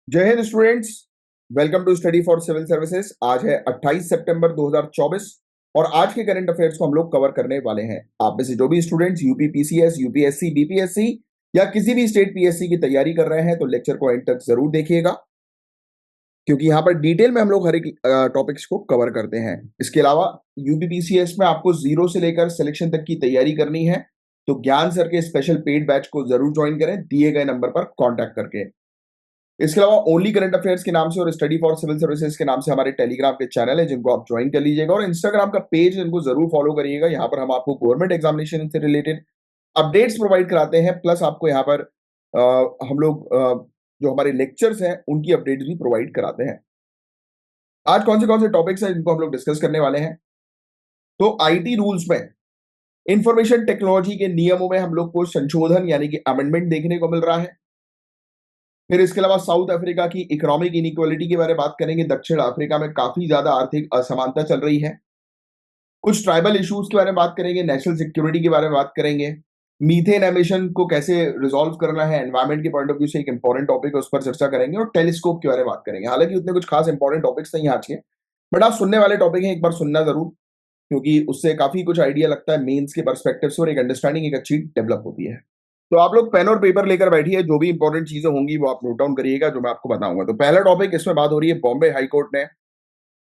जय हिंद students. Welcome to study for civil services. आज है 28 सितंबर 2024 और आज के करंट अफेयर्स को हम लोग कवर करने वाले हैं। आप में से जो भी students UP PCS, UPSC, BPSC या किसी भी स्टेट पीएससी की तैयारी कर रहे हैं तो लेक्चर को एंड तक जरूर देखिएगा, क्योंकि यहाँ पर डिटेल में हम लोग हर एक टॉपिक्स को कवर करते हैं। इसके अलावा यूपी पीसीएस में आपको जीरो से लेकर सिलेक्शन तक की तैयारी करनी है तो ज्ञान सर के स्पेशल पेड बैच को जरूर ज्वाइन करें दिए गए नंबर पर कॉन्टैक्ट करके। इसके अलावा ओनली करंट अफेयर्स के नाम से और स्टडी फॉर सिविल सर्विसेज के नाम से हमारे टेलीग्राम के चैनल है जिनको आप ज्वाइन कर लीजिएगा, और इंस्टाग्राम का पेज इनको जरूर फॉलो करिएगा। यहाँ पर हम आपको गवर्नमेंट एग्जामिनेशन से रिलेटेड अपडेट्स प्रोवाइड कराते हैं, प्लस आपको यहाँ पर हम लोग जो हमारे लेक्चर्स हैं उनकी अपडेट्स भी प्रोवाइड कराते हैं। आज कौन से टॉपिक्स हैं जिनको हम लोग डिस्कस करने वाले हैं? तो आईटी रूल्स में इंफॉर्मेशन टेक्नोलॉजी के नियमों में हम लोग को संशोधन यानी कि अमेंडमेंट देखने को मिल रहा है। फिर इसके अलावा साउथ अफ्रीका की इकोनॉमिक इनइक्वालिटी के बारे में बात करेंगे। दक्षिण अफ्रीका में काफी ज्यादा आर्थिक असमानता चल रही है। कुछ ट्राइबल इश्यूज के बारे में बात करेंगे, नेशनल सिक्योरिटी के बारे में बात करेंगे, मीथेन एमिशन को कैसे रिजॉल्व करना है एनवायरमेंट के पॉइंट ऑफ व्यू से एक इंपॉर्टेंट टॉपिक है, उस पर चर्चा करेंगे, और टेलीस्कोप के बारे में बात करेंगे। हालांकि उतने कुछ खास इंपॉर्टेंट टॉपिक्स नहीं आज के, बट आप सुनने वाले टॉपिक हैं, एक बार सुनना जरूर, क्योंकि उससे काफी कुछ आइडिया लगता है मेंस के पर्सपेक्टिव से और एक अंडरस्टैंडिंग एक अच्छी डेवलप होती है। तो आप लोग पेन और पेपर लेकर बैठिए, जो भी इंपॉर्टेंट चीजें होंगी वो आप नोट डाउन करिएगा जो मैं आपको बताऊंगा। तो पहला टॉपिक इसमें बात हो रही है, बॉम्बे हाईकोर्ट ने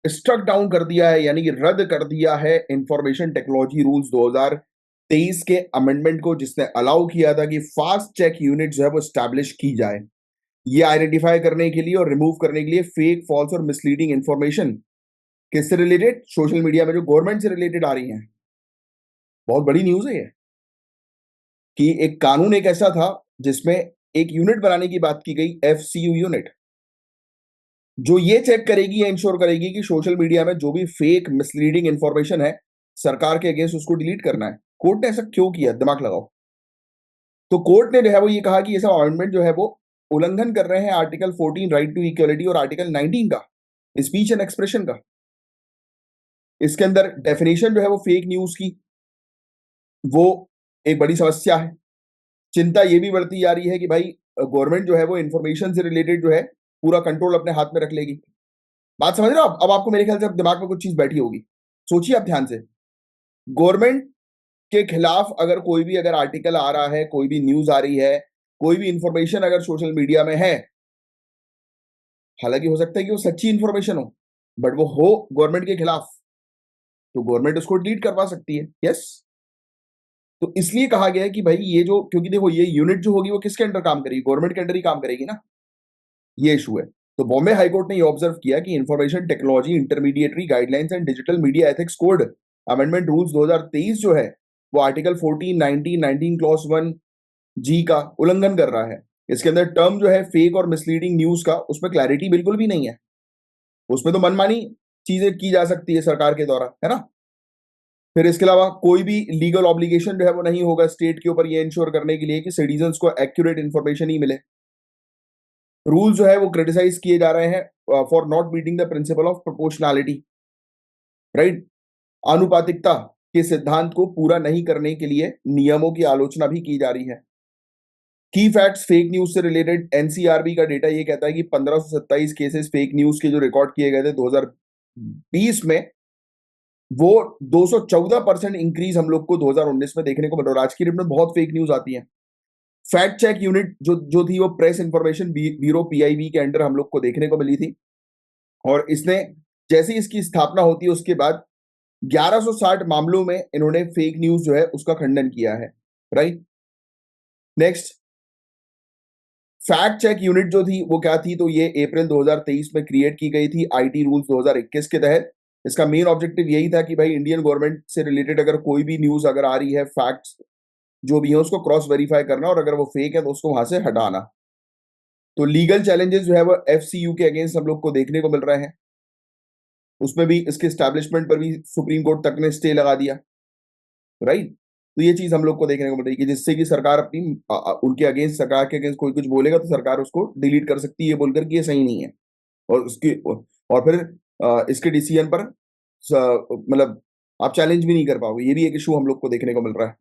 स्ट्रक डाउन कर दिया है यानी कि रद्द कर दिया है इंफॉर्मेशन टेक्नोलॉजी रूल्स 2023 के अमेंडमेंट को, जिसने अलाउ किया था कि फास्ट चेक यूनिट जो है वो स्टैब्लिश की जाए, ये आइडेंटिफाई करने के लिए और रिमूव करने के लिए फेक, फॉल्स और मिसलीडिंग इंफॉर्मेशन किससे रिलेटेड, सोशल मीडिया में जो गवर्नमेंट से रिलेटेड आ रही है। बहुत बड़ी न्यूज है ये कि एक कानून एक ऐसा था जिसमें एक यूनिट बनाने की बात की गई, एफसीयू यूनिट, जो ये चेक करेगी या इंश्योर करेगी कि सोशल मीडिया में जो भी फेक मिसलीडिंग इंफॉर्मेशन है सरकार के अगेंस्ट उसको डिलीट करना है। कोर्ट ने ऐसा क्यों किया, दिमाग लगाओ। तो कोर्ट ने जो है वो ये कहा कि ये सब अमेंडमेंट जो है वो उल्लंघन कर रहे हैं आर्टिकल 14 राइट टू इक्वलिटी और आर्टिकल 19 का, स्पीच एंड एक्सप्रेशन का। इसके अंदर डेफिनेशन जो है वो फेक न्यूज की, वो एक बड़ी समस्या है। चिंता ये भी बढ़ती जा रही है कि भाई गवर्नमेंट जो है वो इंफॉर्मेशन से रिलेटेड जो है पूरा कंट्रोल अपने हाथ में रख लेगी। बात समझ रहे हो आप? अब आपको मेरे ख्याल से अब दिमाग में कुछ चीज बैठी होगी। सोचिए आप ध्यान से, गवर्नमेंट के खिलाफ अगर कोई भी अगर आर्टिकल आ रहा है, कोई भी न्यूज आ रही है, कोई भी इंफॉर्मेशन अगर सोशल मीडिया में है, हालांकि हो सकता है कि वो सच्ची इंफॉर्मेशन हो, बट वो हो गवर्नमेंट के खिलाफ, तो गवर्नमेंट उसको डिलीट करवा सकती है। यस, तो इसलिए कहा गया है कि भाई ये जो, क्योंकि देखो ये यूनिट जो होगी वो किसके अंडर काम करेगी, गवर्नमेंट के अंडर ही काम करेगी ना, ये इशू है। तो बॉम्बे हाईकोर्ट ने ये ऑब्जर्व किया कि information technology intermediary guidelines and digital media ethics code amendment rules 2023 जो है वो आर्टिकल 14, 19, 19 क्लॉज 1 जी का उल्लंघन कर रहा है। इसके अंदर टर्म जो है फेक और मिसलीडिंग न्यूज का, उसमें क्लैरिटी बिल्कुल भी नहीं है। उसमें तो मनमानी चीजें की जा सकती है सरकार के द्वारा, है ना। फिर इसके अलावा कोई भी लीगल ऑब्लिगेशन जो है वो नहीं होगा स्टेट के ऊपर ये इंश्योर करने के लिए कि सिटीजन्स को एक्यूरेट इंफॉर्मेशन ही मिले। रूल जो है वो क्रिटिसाइज किए जा रहे हैं for not meeting the principle of proportionality, right. आनुपातिकता के सिद्धांत को पूरा नहीं करने के लिए नियमों की आलोचना भी की जा रही है। की फैक्ट्स फेक न्यूज से रिलेटेड, एनसीआरबी का डेटा ये कहता है कि 1527 केसेस फेक न्यूज के जो रिकॉर्ड किए गए थे 2020 में, वो 214% इंक्रीज हम लोग को 2019 में देखने को मिल रहा है। आज की डेट में बहुत फेक न्यूज आती है। फैक्ट चेक यूनिट जो थी वो प्रेस इंफॉर्मेशन ब्यूरो पीआईबी के अंडर हम लोग को देखने को मिली थी, और इसने जैसे ही इसकी स्थापना होती है उसके बाद 1160 मामलों में इन्होंने फेक न्यूज जो है उसका खंडन किया है, right. Next, fact check unit जो थी वो क्या थी, तो ये अप्रैल 2023 में क्रिएट की गई थी आईटी रूल्स 2021 के तहत। इसका मेन ऑब्जेक्टिव यही था कि भाई इंडियन गवर्नमेंट से रिलेटेड अगर कोई भी न्यूज अगर आ रही है, फैक्ट्स जो भी है उसको क्रॉस वेरीफाई करना, और अगर वो फेक है तो उसको वहां से हटाना। तो लीगल चैलेंजेस जो है वो एफसीयू के अगेंस्ट हम लोग को देखने को मिल रहे हैं। उसमें भी इसके एस्टैब्लिशमेंट पर भी सुप्रीम कोर्ट तक ने स्टे लगा दिया, राइट। तो ये चीज हम लोग को देखने को मिल रही है कि जिससे कि सरकार अपनी उनके अगेंस्ट, सरकार के अगेंस्ट कोई कुछ बोलेगा तो सरकार उसको डिलीट कर सकती है बोलकर कि ये सही नहीं है, और उसकी और फिर इसके डिसीजन पर मतलब आप चैलेंज भी नहीं कर पाओगे। ये भी एक इशू हम लोग को देखने को मिल रहा है,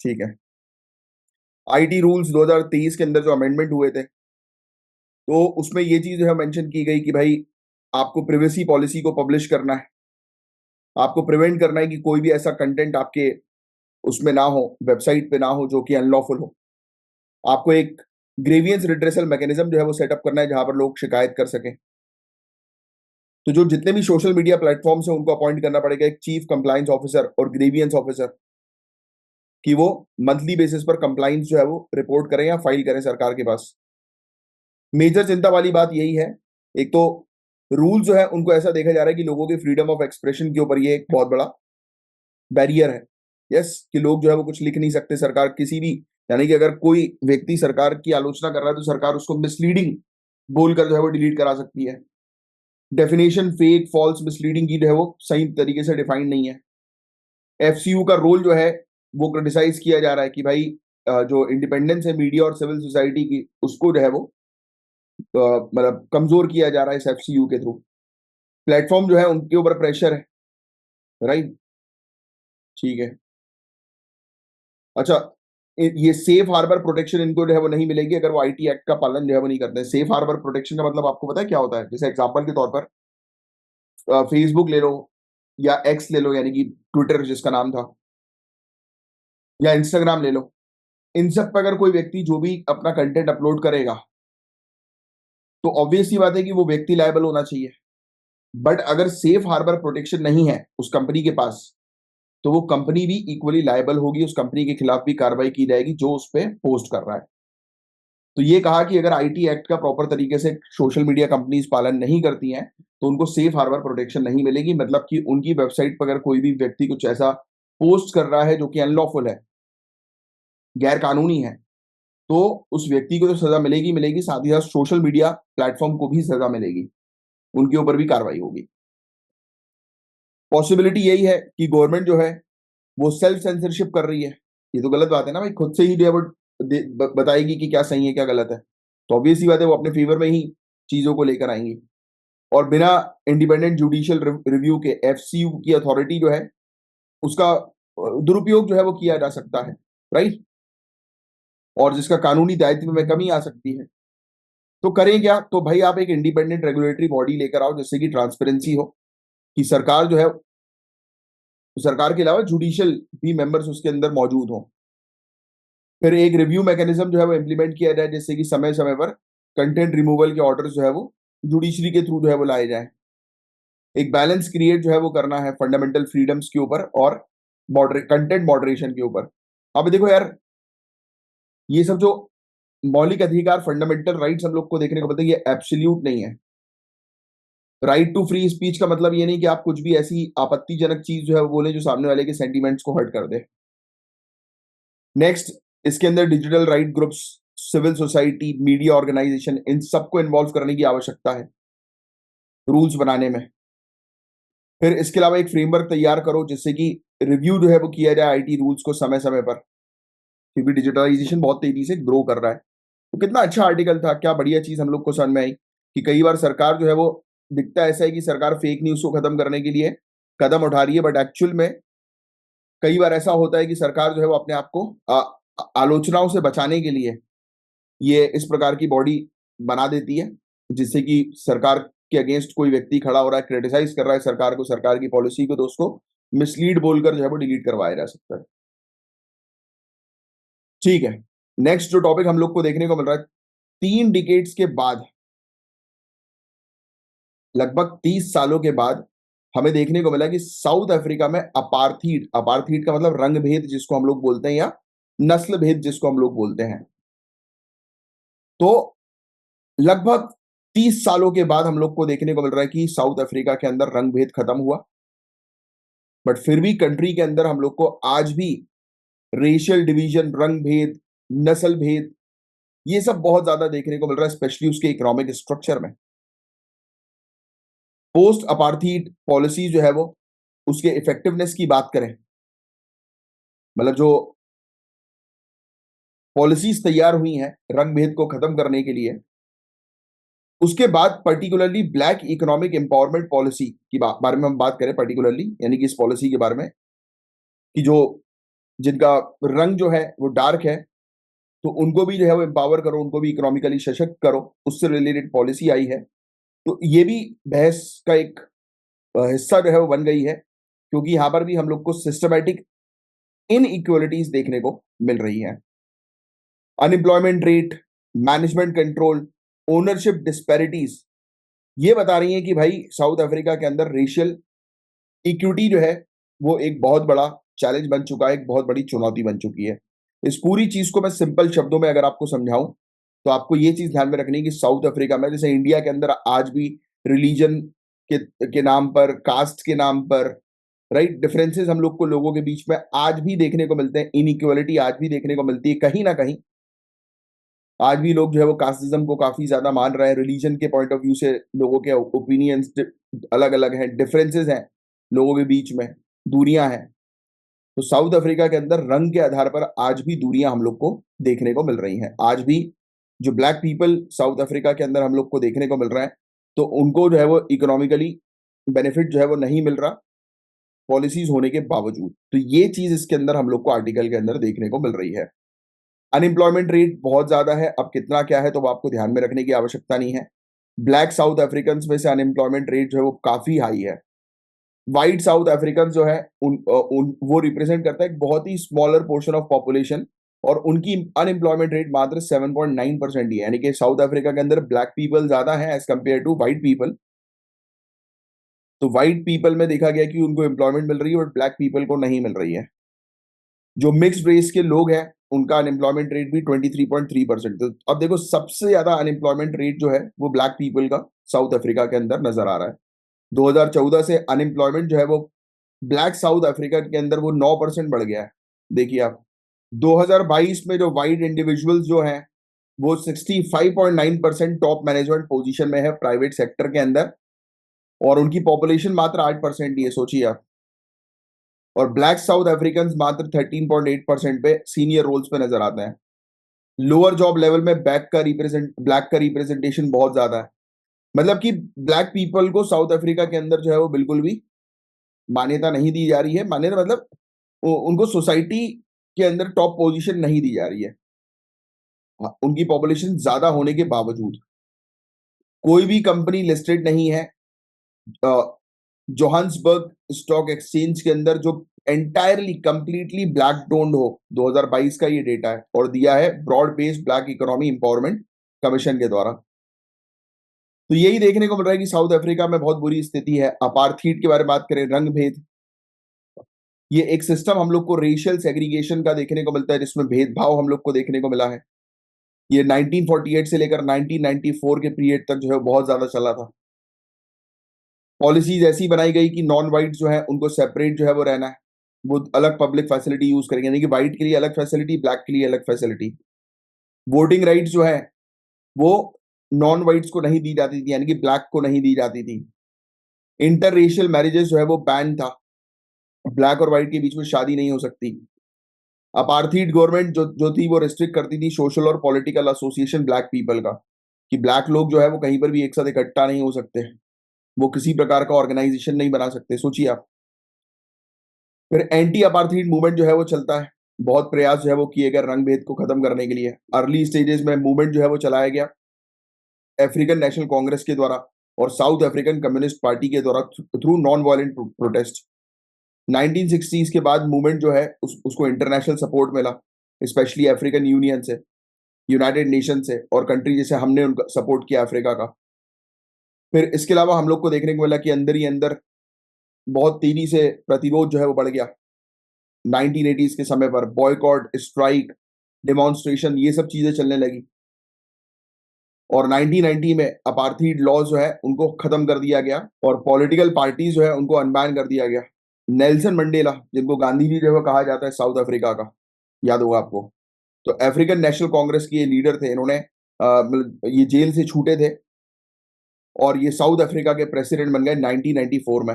ठीक है। आईटी रूल्स 2023 के अंदर जो अमेंडमेंट हुए थे तो उसमें ये चीज जो है मेंशन की गई कि भाई आपको प्रिवेसी पॉलिसी को पब्लिश करना है, आपको प्रिवेंट करना है कि कोई भी ऐसा कंटेंट आपके उसमें ना हो, वेबसाइट पे ना हो जो कि अनलॉफुल हो। आपको एक ग्रीवियंस रिड्रेसल मैकेनिज्म जो है वो सेटअप करना है जहां पर लोग शिकायत कर सकें। तो जो जितने भी सोशल मीडिया प्लेटफॉर्म्स हैं उनको अपॉइंट करना पड़ेगा एक चीफ कंप्लायंस ऑफिसर और ग्रीवियंस ऑफिसर, कि वो मंथली बेसिस पर कंप्लायंस जो है वो रिपोर्ट करें या फाइल करें सरकार के पास। मेजर चिंता वाली बात यही है, एक तो रूल जो है उनको ऐसा देखा जा रहा है कि लोगों की फ्रीडम ऑफ एक्सप्रेशन के ऊपर ये एक बहुत बड़ा बैरियर है। यस, कि लोग जो है वो कुछ लिख नहीं सकते, सरकार किसी भी, यानी कि अगर कोई व्यक्ति सरकार की आलोचना कर रहा है तो सरकार उसको मिसलीडिंग बोलकर जो है वो डिलीट करा सकती है। डेफिनेशन फेक, फॉल्स, मिसलीडिंग की जो है वो सही तरीके से डिफाइंड नहीं है। एफसीयू का रोल जो है वो क्रिटिसाइज किया जा रहा है कि भाई जो इंडिपेंडेंस है मीडिया और सिविल सोसाइटी की उसको जो है वो मतलब कमजोर किया जा रहा है इस एफसीयू के थ्रू। प्लेटफॉर्म जो है उनके ऊपर प्रेशर है, राइट। ठीक है। अच्छा, ये सेफ हार्बर प्रोटेक्शन इनको जो है वो नहीं मिलेगी अगर वो आईटी एक्ट का पालन जो है वो नहीं करते हैं। सेफ हार्बर प्रोटेक्शन का मतलब आपको पता है क्या होता है? जैसे एग्जांपल के तौर पर फेसबुक ले लो या एक्स ले लो, यानी कि ट्विटर जिसका नाम था, या इंस्टाग्राम ले लो। इन सब पे अगर कोई व्यक्ति जो भी अपना कंटेंट अपलोड करेगा तो ऑब्वियस सी बात है कि वो व्यक्ति लायबल होना चाहिए। बट अगर सेफ हार्बर प्रोटेक्शन नहीं है उस कंपनी के पास तो वो कंपनी भी इक्वली लायबल होगी, उस कंपनी के खिलाफ भी कार्रवाई की जाएगी जो उस पर पोस्ट कर रहा है। तो ये कहा कि अगर आईटी एक्ट का प्रॉपर तरीके से सोशल मीडिया कंपनीज पालन नहीं करती हैं तो उनको सेफ हार्बर प्रोटेक्शन नहीं मिलेगी। मतलब कि उनकी वेबसाइट पर अगर कोई भी व्यक्ति कुछ ऐसा पोस्ट कर रहा है जो कि अनलॉफुल है, गैर कानूनी है, तो उस व्यक्ति को तो सजा मिलेगी मिलेगी, साथ ही साथ सोशल मीडिया प्लेटफॉर्म को भी सजा मिलेगी, उनके ऊपर भी कार्रवाई होगी। पॉसिबिलिटी यही है कि गवर्नमेंट जो है वो सेल्फ सेंसरशिप कर रही है। ये तो गलत बात है ना भाई, खुद से ही जो है वो बताएगी कि क्या सही है क्या गलत है। तो ऑब्वियस ही बात है वो अपने फेवर में ही चीजों को लेकर आएंगी। और बिना इंडिपेंडेंट जुडिशियल रिव्यू के एफसीयू की अथॉरिटी जो है उसका दुरुपयोग जो है वो किया जा सकता है, राइट। और जिसका कानूनी दायित्व में कमी आ सकती है। तो करें क्या? तो भाई आप एक इंडिपेंडेंट रेगुलेटरी बॉडी लेकर आओ जिससे कि ट्रांसपेरेंसी हो, कि सरकार जो है, सरकार के अलावा जुडिशियल भी मेंबर्स उसके अंदर मौजूद हों। फिर एक रिव्यू मैकेनिज्म जो है वो इम्प्लीमेंट किया जाए जिससे कि समय समय पर कंटेंट रिमूवल के ऑर्डर्स जो है वो जुडिशरी के थ्रू जो है वो लाए जाए। एक बैलेंस क्रिएट जो है वो करना है फंडामेंटल फ्रीडम्स के ऊपर और कंटेंट मॉडरेशन के ऊपर। अब देखो यार, ये सब जो मौलिक अधिकार, फंडामेंटल राइट्स हम लोग को देखने को मिलते हैं, ये एब्सोल्यूट नहीं है। राइट टू फ्री स्पीच का मतलब ये नहीं कि आप कुछ भी ऐसी आपत्तिजनक चीज जो है वो बोले जो सामने वाले के सेंटीमेंट्स को हर्ट कर दे। नेक्स्ट, इसके अंदर digital rights groups, civil society, media organisation, इन सबको इन्वॉल्व करने की आवश्यकता है रूल्स बनाने में। फिर इसके अलावा एक फ्रेमवर्क तैयार करो जिससे कि रिव्यू जो है वो किया जाए आईटी रूल्स को समय समय पर, क्योंकि डिजिटलाइजेशन बहुत तेजी से ग्रो कर रहा है। तो कितना अच्छा आर्टिकल था, क्या बढ़िया चीज हम लोग को समझ में आई कि कई बार सरकार जो है वो, दिखता ऐसा है कि सरकार फेक न्यूज को खत्म करने के लिए कदम उठा रही है, बट एक्चुअल में कई बार ऐसा होता है कि सरकार जो है वो अपने आप को आलोचनाओं से बचाने के लिए ये इस प्रकार की बॉडी बना देती है जिससे कि सरकार के अगेंस्ट कोई व्यक्ति खड़ा हो रहा है, क्रिटिसाइज कर रहा है सरकार को, सरकार की पॉलिसी को, तो उसको मिसलीड बोलकर जो है वो डिलीट करवाया जा सकता है। ठीक है। नेक्स्ट जो टॉपिक हम लोग को देखने को मिल रहा है, 3 डिकेड्स के बाद, लगभग 30 सालों के बाद हमें देखने को मिला कि साउथ अफ्रीका में अपार्थीड, अपार्थीड का मतलब रंग भेद जिसको हम लोग बोलते हैं, या नस्ल भेद जिसको हम लोग बोलते हैं। तो लगभग 30 सालों के बाद हम लोग को देखने को मिल रहा है कि साउथ अफ्रीका के अंदर रंग भेद खत्म हुआ, बट फिर भी कंट्री के अंदर हम लोग को आज भी रेशियल डिवीजन, रंग भेद, नस्ल भेद, ये सब बहुत ज्यादा देखने को मिल रहा है, स्पेशली उसके इकोनॉमिक स्ट्रक्चर में। पोस्ट अपार्थीड पॉलिसी जो है वो, उसके इफेक्टिवनेस की बात करें, मतलब जो पॉलिसीज तैयार हुई हैं रंग भेद को खत्म करने के लिए, उसके बाद particularly black economic empowerment policy की बारे में हम बात करें पर्टिकुलरली, यानी कि इस पॉलिसी के बारे में, कि जो जिनका रंग जो है वो डार्क है, तो उनको भी जो है वो एम्पावर करो, उनको भी इकोनॉमिकली सशक्त करो, उससे रिलेटेड पॉलिसी आई है। तो ये भी बहस का एक हिस्सा जो है वो बन गई है, क्योंकि यहाँ पर भी हम लोग को सिस्टमैटिक इनइक्वालिटीज देखने को मिल रही हैं। Unemployment rate, management control, ownership disparities ये बता रही हैं कि भाई साउथ अफ्रीका के अंदर रेशियल इक्विटी जो है वो एक बहुत बड़ा चैलेंज बन चुका है, एक बहुत बड़ी चुनौती बन चुकी है। इस पूरी चीज को मैं सिंपल शब्दों में अगर आपको समझाऊं, तो आपको ये चीज ध्यान में रखनी है कि साउथ अफ्रीका में, जैसे इंडिया के अंदर आज भी रिलीजन के नाम पर, कास्ट के नाम पर, राइट, डिफरेंसेस हम लोग को लोगों के बीच में आज भी देखने को मिलते हैं, इनइक्वालिटी आज भी देखने को मिलती है कहीं ना कहीं। आज भी लोग जो है वो कास्टिज्म को काफी ज्यादा मान रहे हैं, रिलीजन के पॉइंट ऑफ व्यू से लोगों के ओपिनियंस अलग अलग हैं, डिफरेंसेस हैं लोगों के बीच में, दूरियां हैं। तो साउथ अफ्रीका के अंदर रंग के आधार पर आज भी दूरियां हम लोग को देखने को मिल रही हैं। आज भी जो ब्लैक पीपल साउथ अफ्रीका के अंदर हम लोग को देखने को मिल रहा है, तो उनको जो है वो इकोनॉमिकली बेनिफिट जो है वो नहीं मिल रहा, पॉलिसीज होने के बावजूद। तो ये चीज इसके अंदर हम लोग को आर्टिकल के अंदर देखने को मिल रही है। अनएम्प्लॉयमेंट रेट बहुत ज्यादा है, अब कितना क्या है तो आपको ध्यान में रखने की आवश्यकता नहीं है। ब्लैक साउथ अफ्रीकन में से अनएम्प्लॉयमेंट रेट जो है वो काफी हाई है। व्हाइट साउथ अफ्रीकन जो है वो रिप्रेजेंट करता है एक बहुत ही स्मॉलर पोर्शन ऑफ पॉपुलेशन, और उनकी अनएम्प्लॉयमेंट रेट मात्र 7.9% ही है, यानी कि साउथ अफ्रीका के अंदर ब्लैक पीपल ज्यादा है as compare to white people. तो व्हाइट पीपल में देखा गया कि उनको एम्प्लॉयमेंट मिल रही है, बट ब्लैक पीपल को नहीं मिल रही है। जो मिक्स्ड रेस के लोग हैं उनका अनएम्प्लॉयमेंट रेट भी 23.3%। तो अब देखो सबसे ज्यादा अनएम्प्लॉयमेंट रेट जो है वो ब्लैक पीपल का साउथ अफ्रीका के अंदर नजर आ रहा है। 2014 से अनएम्प्लॉयमेंट जो है वो ब्लैक साउथ अफ्रीका के अंदर वो 9% बढ़ गया है। देखिए आप, 2022 में जो वाइट इंडिविजुअल्स जो हैं वो 65.9% टॉप मैनेजमेंट पोजीशन में है प्राइवेट सेक्टर के अंदर, और उनकी पॉपुलेशन मात्र 8% ही है, सोचिए आप। और ब्लैक साउथ अफ्रीकन मात्र 13.8% पे सीनियर रोल्स पे नजर आते हैं। लोअर जॉब लेवल में ब्लैक का रिप्रेजेंटेशन बहुत ज्यादा है। मतलब कि ब्लैक पीपल को साउथ अफ्रीका के अंदर जो है वो बिल्कुल भी मान्यता नहीं दी जा रही है। मान्यता मतलब उनको सोसाइटी के अंदर टॉप पोजीशन नहीं दी जा रही है, उनकी पॉपुलेशन ज्यादा होने के बावजूद। कोई भी कंपनी लिस्टेड नहीं है जोहान्सबर्ग स्टॉक एक्सचेंज के अंदर जो एंटायरली कंप्लीटली ब्लैक डोन्ड हो। 2022 का ये डेटा है और दिया है broad based black economy empowerment commission के द्वारा। तो यही देखने को मिल रहा है कि साउथ अफ्रीका में बहुत बुरी स्थिति है। अपार्थीड के बारे में बात करें, रंग भेद, ये एक सिस्टम हम लोग को रेशियल सेग्रीगेशन का देखने को मिलता है, जिसमें भेदभाव हम लोग को देखने को मिला है। ये 1948 से लेकर 1994 के पीरियड तक जो है बहुत ज्यादा चला था। पॉलिसीज ऐसी बनाई गई कि नॉन वाइट जो है उनको सेपरेट जो है वो रहना है, वो अलग पब्लिक फैसिलिटी यूज करेंगे, यानी कि व्हाइट के लिए अलग फैसिलिटी, ब्लैक के लिए अलग फैसिलिटी। वोटिंग राइट्स जो है वो नॉन वाइट्स को नहीं दी जाती थी, यानी कि ब्लैक को नहीं दी जाती थी। इंटर रेशियल मैरिजेस जो है वो बैन था, ब्लैक और व्हाइट के बीच में शादी नहीं हो सकती। अपार्थीड गवर्नमेंट जो थी वो रिस्ट्रिक्ट करती थी सोशल और पॉलिटिकल एसोसिएशन ब्लैक पीपल का, कि ब्लैक लोग जो है वो कहीं पर भी एक साथ इकट्ठा नहीं हो सकते, वो किसी प्रकार का ऑर्गेनाइजेशन नहीं बना सकते, सोचिए आप। फिर एंटी अपार्थीड मूवमेंट जो है वो चलता है, बहुत प्रयास जो है वो किए गए रंग भेद को खत्म करने के लिए। अर्ली स्टेजेस में मूवमेंट जो है वो चलाया गया अफ्रीकन नेशनल कांग्रेस के द्वारा और साउथ अफ्रीकन कम्युनिस्ट पार्टी के द्वारा through non violent protest. 1960s के बाद मूवमेंट जो है उसको इंटरनेशनल सपोर्ट मिला, स्पेशली अफ्रीकन यूनियन से, यूनाइटेड नेशन से, और कंट्री जैसे हमने उनका सपोर्ट किया अफ्रीका का। फिर इसके अलावा हम लोग को देखने को मिला कि अंदर ही अंदर बहुत तेजी से प्रतिरोध जो है वो बढ़ गया। 1980s के समय पर बॉयकॉट, स्ट्राइक, डेमोन्स्ट्रेशन, ये सब चीजें चलने लगी। और 1990 में अपार्थीड लॉ जो है उनको खत्म कर दिया गया और पॉलिटिकल पार्टीज जो है उनको अनबैन कर दिया गया। नेल्सन मंडेला, जिनको गांधी जी जो है कहा जाता है साउथ अफ्रीका का, याद होगा आपको, तो अफ्रीकन नेशनल कांग्रेस के ये लीडर थे। इन्होंने मतलब ये जेल से छूटे थे और ये साउथ अफ्रीका के प्रेसिडेंट बन गए 1994 में।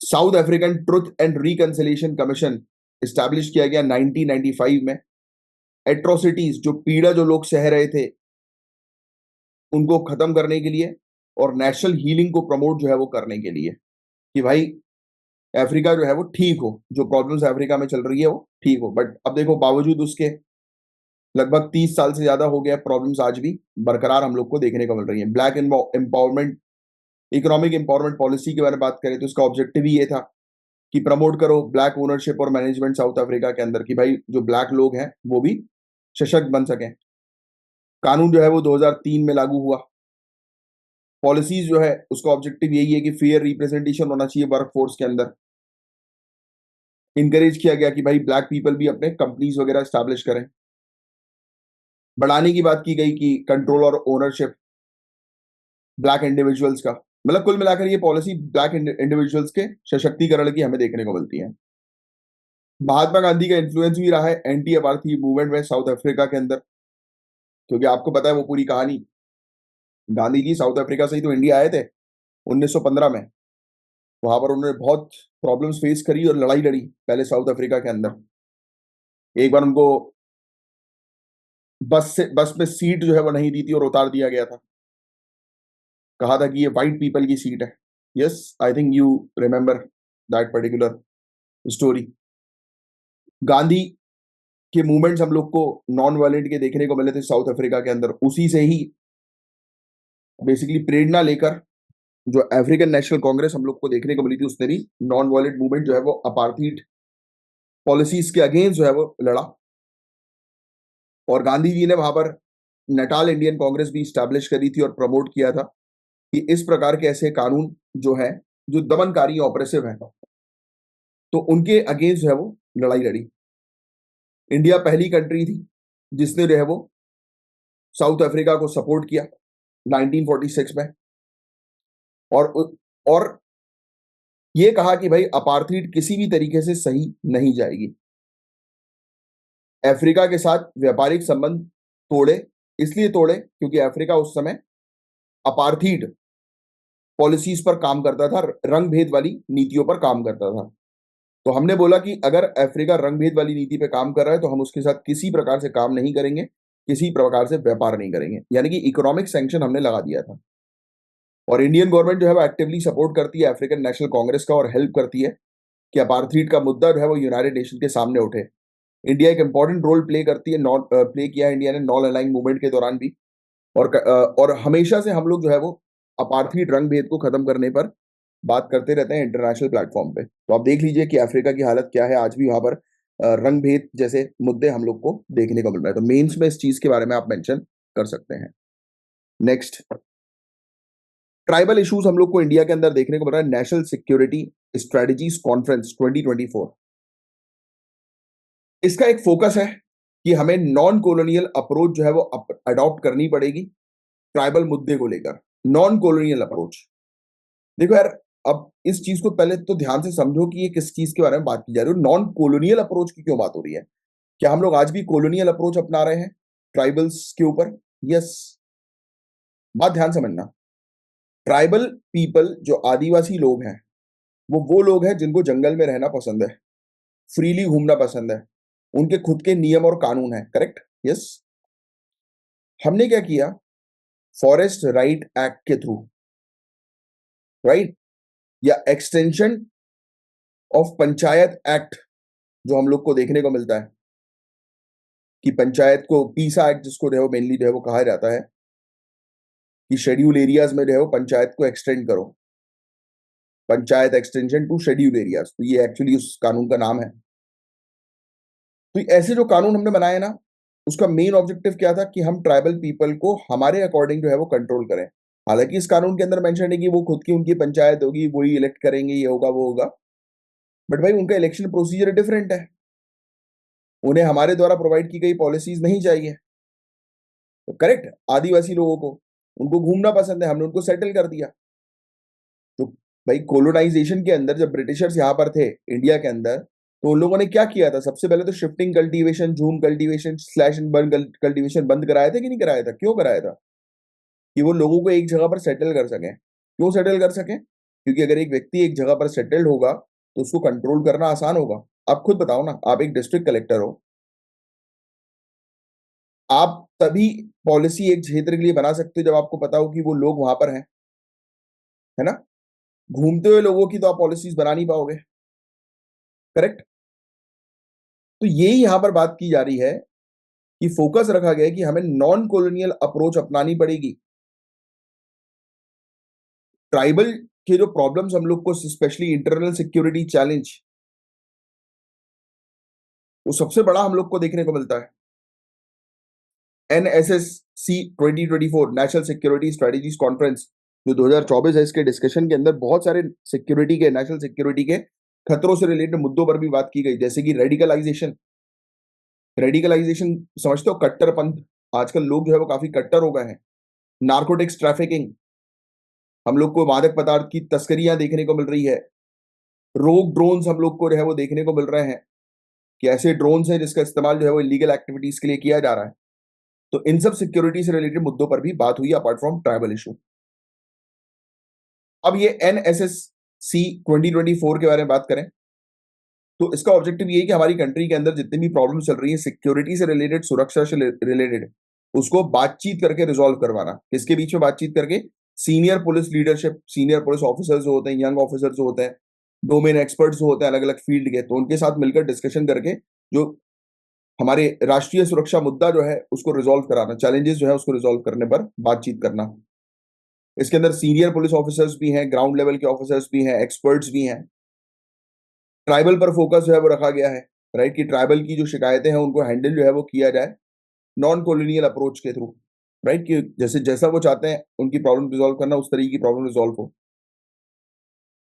South African truth and reconciliation commission establish किया गया 1995 में। एट्रोसिटीज, जो पीड़ा जो लोग सह रहे थे उनको खत्म करने के लिए और नेशनल हीलिंग को प्रमोट जो है वो करने के लिए, कि भाई अफ्रीका जो है वो ठीक हो, जो प्रॉब्लम्स अफ्रीका में चल रही है वो ठीक हो। बट अब देखो बावजूद उसके लगभग 30 साल से ज्यादा हो गया, प्रॉब्लम्स आज भी बरकरार हम लोग को देखने को मिल रही है। Black empowerment, economic empowerment policy के बारे में बात करें तो इसका ऑब्जेक्टिव ही ये था कि प्रमोट करो ब्लैक ओनरशिप और मैनेजमेंट साउथ अफ्रीका के अंदर, कि भाई जो ब्लैक लोग हैं वो भी सशक्त बन सकें। कानून जो है वो 2003 में लागू हुआ। पॉलिसीज जो है उसका ऑब्जेक्टिव यही है कि फेयर रिप्रेजेंटेशन होना चाहिए वर्क फोर्स के अंदर। इनकरेज किया गया कि भाई ब्लैक पीपल भी अपने कंपनीज वगैरह स्टैब्लिश करें। बढ़ाने की बात की गई कि कंट्रोल और ओनरशिप ब्लैक इंडिविजुअल्स का, मतलब कुल मिलाकर ये पॉलिसी ब्लैक इंडिविजुअल्स के सशक्तिकरण की हमें देखने को मिलती है। महात्मा गांधी का इन्फ्लुएंस भी रहा है एंटी अपार्थाइड मूवमेंट में साउथ अफ्रीका के अंदर, क्योंकि आपको पता है वो पूरी कहानी। गांधी जी साउथ अफ्रीका से ही तो इंडिया आए थे 1915 में। वहां पर उन्होंने बहुत प्रॉब्लम्स फेस करी और लड़ाई लड़ी पहले साउथ अफ्रीका के अंदर। एक बार उनको बस में सीट जो है वो नहीं दी थी और उतार दिया गया था। कहा था कि ये वाइट पीपल की सीट है। Yes, I think you remember that particular story. Gandhi के मूवमेंट्स हम लोग को नॉन वायलेंट के देखने को मिले थे साउथ अफ्रीका के अंदर। उसी से ही बेसिकली प्रेरणा लेकर जो अफ्रीकन नेशनल कांग्रेस हम लोग को देखने को मिली थी, उसने भी नॉन वायलेंट मूवमेंट जो है वो अपार्थाइड पॉलिसीज के अगेंस्ट जो है वो लड़ा। और गांधी जी ने वहां पर नटाल इंडियन कांग्रेस भी स्टैब्लिश करी थी और प्रमोट किया था कि इस प्रकार के ऐसे कानून जो है, जो दमनकारी ऑपरेसिव है, तो उनके अगेंस्ट जो है वो लड़ाई लड़ी। इंडिया पहली कंट्री थी जिसने जो है वो साउथ अफ्रीका को सपोर्ट किया 1946 में। और और ये कहा कि भाई अपार्थाइड किसी भी तरीके से सही नहीं जाएगी। अफ्रीका के साथ व्यापारिक संबंध तोड़े, इसलिए तोड़े क्योंकि अफ्रीका उस समय अपार्थाइड पॉलिसीज पर काम करता था, रंग भेद वाली नीतियों पर काम करता था। तो हमने बोला कि अगर अफ्रीका रंग भेद वाली नीति पे काम कर रहा है तो हम उसके साथ किसी प्रकार से काम नहीं करेंगे, किसी प्रकार से व्यापार नहीं करेंगे, यानी कि इकोनॉमिक सैंक्शन हमने लगा दिया था। और इंडियन गवर्नमेंट जो है वो एक्टिवली सपोर्ट करती है अफ्रीकन नेशनल कांग्रेस का और हेल्प करती है कि अपार्थाइड का मुद्दा जो है वो यूनाइटेड नेशन के सामने उठे। इंडिया एक इंपॉर्टेंट रोल प्ले करती है, नॉन प्ले किया है इंडिया ने नॉन अलाइंग मूवमेंट के दौरान भी। और हमेशा से हम लोग जो है वो अपार्थाइड रंग भेद को खत्म करने पर बात करते रहते हैं इंटरनेशनल प्लेटफॉर्म पे। तो आप देख लीजिए कि अफ्रीका की हालत क्या है आज भी। वहां पर रंग भेद जैसे मुद्दे हम लोग को देखने को मिल रहा है। तो मेंस में इस चीज के बारे में आप मेंशन कर सकते हैं। नेक्स्ट, ट्राइबल इश्यूज हम लोग को इंडिया के अंदर देखने को मिल रहा है। नेशनल सिक्योरिटी स्ट्रेटजीज कॉन्फ्रेंस 2024, इसका एक फोकस है कि हमें नॉन कॉलोनियल अप्रोच जो है वो अडॉप्ट करनी पड़ेगी ट्राइबल मुद्दे को लेकर। नॉन कॉलोनियल अप्रोच, देखो यार, अब इस चीज को पहले तो ध्यान से समझो कि ये किस चीज के बारे में बात की जा रही है। नॉन कॉलोनियल अप्रोच की क्यों बात हो रही है? क्या हम लोग आज भी कॉलोनियल अप्रोच अपना रहे हैं ट्राइबल्स के ऊपर? यस। बात ध्यान समझना, ट्राइबल पीपल जो आदिवासी लोग हैं वो लोग हैं जिनको जंगल में रहना पसंद है, फ्रीली घूमना पसंद है, उनके खुद के नियम और कानून है। करेक्ट? यस। हमने क्या किया, फॉरेस्ट राइट एक्ट के थ्रू, राइट, या एक्सटेंशन ऑफ पंचायत एक्ट जो हम लोग को देखने को मिलता है कि पंचायत को पीसा एक्ट जिसको जो है मेनली जो है वो कहा जाता है कि शेड्यूल एरियाज में जो है वो पंचायत को एक्सटेंड करो, panchayat extension to schedule areas. तो ये एक्चुअली उस कानून का नाम है। तो ऐसे जो कानून हमने बनाए ना, उसका मेन ऑब्जेक्टिव क्या था कि हम ट्राइबल पीपल को हमारे अकॉर्डिंग जो है वो कंट्रोल करें। हालांकि इस कानून के अंदर मेंशन है कि वो खुद की उनकी पंचायत होगी, वही इलेक्ट करेंगे, ये होगा वो होगा, बट भाई उनका इलेक्शन प्रोसीजर डिफरेंट है। उन्हें हमारे द्वारा प्रोवाइड की गई पॉलिसीज नहीं चाहिए। तो करेक्ट, आदिवासी लोगों को उनको घूमना पसंद है, हमने उनको सेटल कर दिया। तो भाई कोलोनाइजेशन के अंदर जब ब्रिटिशर्स यहाँ पर थे इंडिया के अंदर, तो उन लोगों ने क्या किया था? सबसे पहले तो शिफ्टिंग कल्टीवेशन, झूम cultivation, slash and burn cultivation बंद कराया था कि नहीं कराया था? क्यों कराया था? कि वो लोगों को एक जगह पर सेटल कर सकें। क्यों सेटल कर सकें? क्योंकि अगर एक व्यक्ति एक जगह पर सेटल्ड होगा तो उसको कंट्रोल करना आसान होगा। आप खुद बताओ ना, आप एक डिस्ट्रिक्ट कलेक्टर हो, आप तभी पॉलिसी एक क्षेत्र के लिए बना सकते हो जब आपको पता हो कि वो लोग वहां पर हैं, है ना? घूमते हुए लोगों की तो आप पॉलिसीज बना नहीं पाओगे। करेक्ट? तो यही यहां पर बात की जा रही है कि फोकस रखा गया है कि हमें नॉन कॉलोनियल अप्रोच अपनानी पड़ेगी। ट्राइबल के जो प्रॉब्लम्स हम लोग को, स्पेशली इंटरनल सिक्योरिटी चैलेंज, वो सबसे बड़ा हम लोग को देखने को मिलता है। NSSC 2024 national security strategies conference जो 2024 है, इसके डिस्कशन के अंदर बहुत सारे सिक्योरिटी के, नेशनल सिक्योरिटी के खतरों से रिलेटेड मुद्दों पर भी बात की गई, जैसे कि रेडिकलाइजेशन। रेडिकलाइजेशन समझते हो, कट्टरपंथ। आजकल लोग जो है वो काफी कट्टर हो गए हैं। नार्कोटिक्स ट्रैफिकिंग, हम लोग को मादक पदार्थ की तस्करियां देखने को मिल रही है। रोग ड्रोन्स हम लोग को जो है वो देखने को मिल रहे हैं कि ऐसे ड्रोन्स हैं जिसका इस्तेमाल जो है वो इलीगल एक्टिविटीज के लिए किया जा रहा है। तो इन सब सिक्योरिटी से रिलेटेड मुद्दों पर भी बात हुई, अपार्ट फ्रॉम ट्राइबल इशू। अब ये NSSC 2024 के बारे में बात करें तो इसका ऑब्जेक्टिव ये है कि हमारी कंट्री के अंदर जितनी भी प्रॉब्लम चल रही है सिक्योरिटी से रिलेटेड, सुरक्षा से रिलेटेड, उसको बातचीत करके रिजॉल्व करवाना। किसके बीच में बातचीत करके? Senior police leadership, senior police officers जो होते हैं, यंग ऑफिसर्स जो होते हैं, डोमेन एक्सपर्ट्स जो होते हैं अलग अलग फील्ड के, तो उनके साथ मिलकर डिस्कशन करके जो हमारे राष्ट्रीय सुरक्षा मुद्दा जो है उसको रिजॉल्व कराना, चैलेंजेस जो है उसको रिजॉल्व करने पर बातचीत करना। इसके अंदर सीनियर पुलिस ऑफिसर्स भी हैं, ग्राउंड लेवल के ऑफिसर्स भी हैं, एक्सपर्ट्स भी हैं। ट्राइबल पर फोकस जो है वो रखा गया है, राइट, कि ट्राइबल की जो शिकायतें हैं उनको हैंडल जो है वो किया जाए नॉन कॉलोनियल अप्रोच के थ्रू, राइट, कि जैसे जैसा वो चाहते हैं उनकी प्रॉब्लम रिजॉल्व करना, उस तरीके की प्रॉब्लम रिजॉल्व हो।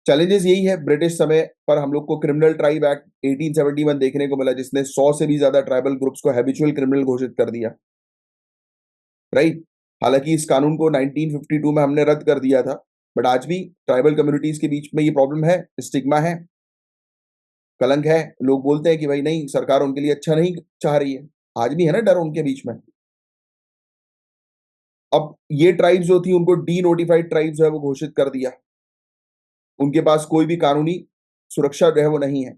चैलेंजेस यही है, ब्रिटिश समय पर हम लोग को क्रिमिनल ट्राइब एक्ट 1871 देखने को मिला, जिसने 100 से भी ज्यादा ट्राइबल ग्रुप्स को हैबिचुअल क्रिमिनल घोषित कर दिया, राइट। हालांकि इस कानून को 1952 में हमने रद्द कर दिया था, बट आज भी ट्राइबल कम्युनिटीज के बीच में ये प्रॉब्लम है, स्टिग्मा है, कलंक है। लोग बोलते हैं कि भाई नहीं, सरकार उनके लिए अच्छा नहीं चाह रही है। आज भी है ना डर उनके बीच में। अब ये ट्राइब्स जो थी उनको डी नोटिफाइड ट्राइब्स जो है वो घोषित कर दिया। उनके पास कोई भी कानूनी सुरक्षा जो है वो नहीं है।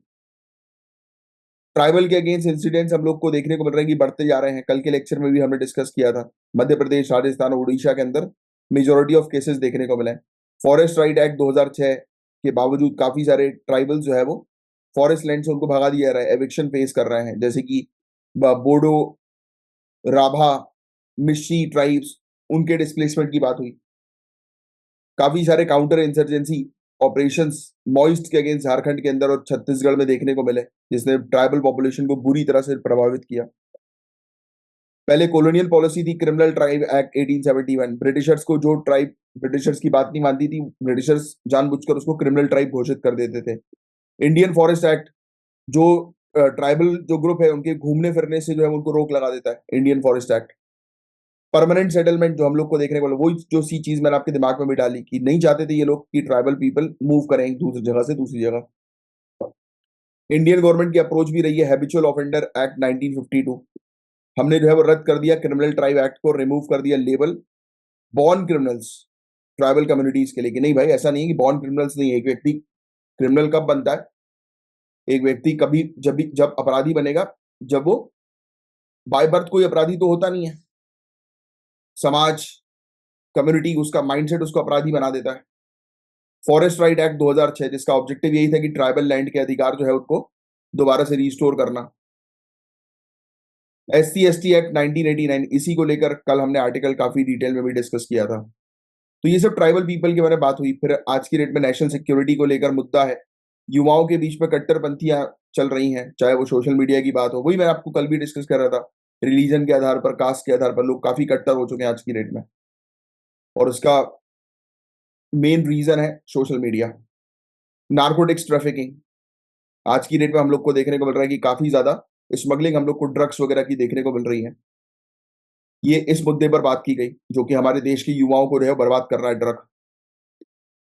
ट्राइबल के अगेंस्ट इंसिडेंट्स हम लोग को देखने को मिल रहे हैं कि बढ़ते जा रहे हैं। कल के लेक्चर में भी हमने डिस्कस किया था, मध्य प्रदेश, राजस्थान और उड़ीसा के अंदर मेजोरिटी ऑफ केसेस देखने को मिले। फॉरेस्ट राइट एक्ट 2006 के बावजूद काफी सारे ट्राइबल जो है वो फॉरेस्ट लैंड से उनको भगा दिया जा रहा है, एविक्शन फेस कर रहे हैं, जैसे कि बोडो, राभा, मिशी ट्राइब्स, उनके डिस्प्लेसमेंट की बात हुई। काफी सारे काउंटर इंसर्जेंसी ऑपरेशंस मॉइस्ट के अगेंस्ट झारखंड के अंदर और छत्तीसगढ़ में देखने को मिले, जिसने ट्राइबल पॉपुलेशन को बुरी तरह से प्रभावित किया। पहले कॉलोनियल पॉलिसी थी क्रिमिनल ट्राइब एक्ट 1871। ब्रिटिशर्स को जो ट्राइब, ब्रिटिशर्स की बात नहीं मानती थी, ब्रिटिशर्स जानबूझकर उसको क्रिमिनल ट्राइब घोषित कर देते थे। इंडियन फॉरेस्ट एक्ट जो ट्राइबल जो ग्रुप है उनके घूमने फिरने से जो है उनको रोक लगा देता है, Indian forest act. Permanent settlement जो हम लोग को देखने को, वही जो सी चीज मैंने आपके दिमाग में भी डाली कि नहीं चाहते थे ये लोग कि ट्राइबल पीपल मूव करें एक दूसरी जगह से दूसरी जगह। इंडियन गवर्नमेंट की अप्रोच भी रही है हैबिचुअल ऑफेंडर एक्ट 1952। हमने जो है वो रद्द कर दिया क्रिमिनल ट्राइब एक्ट को, रिमूव कर दिया label born criminals tribal communities के लिए, कि नहीं भाई ऐसा नहीं है कि बॉर्न क्रिमिनल्स नहीं है। एक व्यक्ति क्रिमिनल कब बनता है? एक व्यक्ति कभी जब अपराधी बनेगा, जब वो बाय बर्थ कोई अपराधी तो होता नहीं है, समाज, कम्युनिटी उसका माइंडसेट उसको अपराधी बना देता है। फॉरेस्ट राइट एक्ट 2006 जिसका ऑब्जेक्टिव यही था कि ट्राइबल लैंड के अधिकार जो है उनको दोबारा से रिस्टोर करना। SC/ST एक्ट 1989, इसी को लेकर कल हमने आर्टिकल काफी डिटेल में भी डिस्कस किया था। तो ये सब ट्राइबल पीपल के बारे में बात हुई। फिर आज की डेट में नेशनल सिक्योरिटी को लेकर मुद्दा है, युवाओं के बीच में कट्टरपंथियां चल रही हैं, चाहे वो सोशल मीडिया की बात हो, वही मैं आपको कल भी डिस्कस कर रहा था। रिलीजन के आधार पर, कास्ट के आधार पर लोग काफी कट्टर हो चुके हैं आज की डेट में, और उसका मेन रीजन है सोशल मीडिया। नार्कोटिक्स ट्रैफिकिंग, आज की डेट में हम लोग को देखने को मिल रहा है कि काफी ज्यादा स्मगलिंग हम लोग को ड्रग्स वगैरह की देखने को मिल रही है। ये इस मुद्दे पर बात की गई जो कि हमारे देश के युवाओं को जो है बर्बाद कर रहा है ड्रग।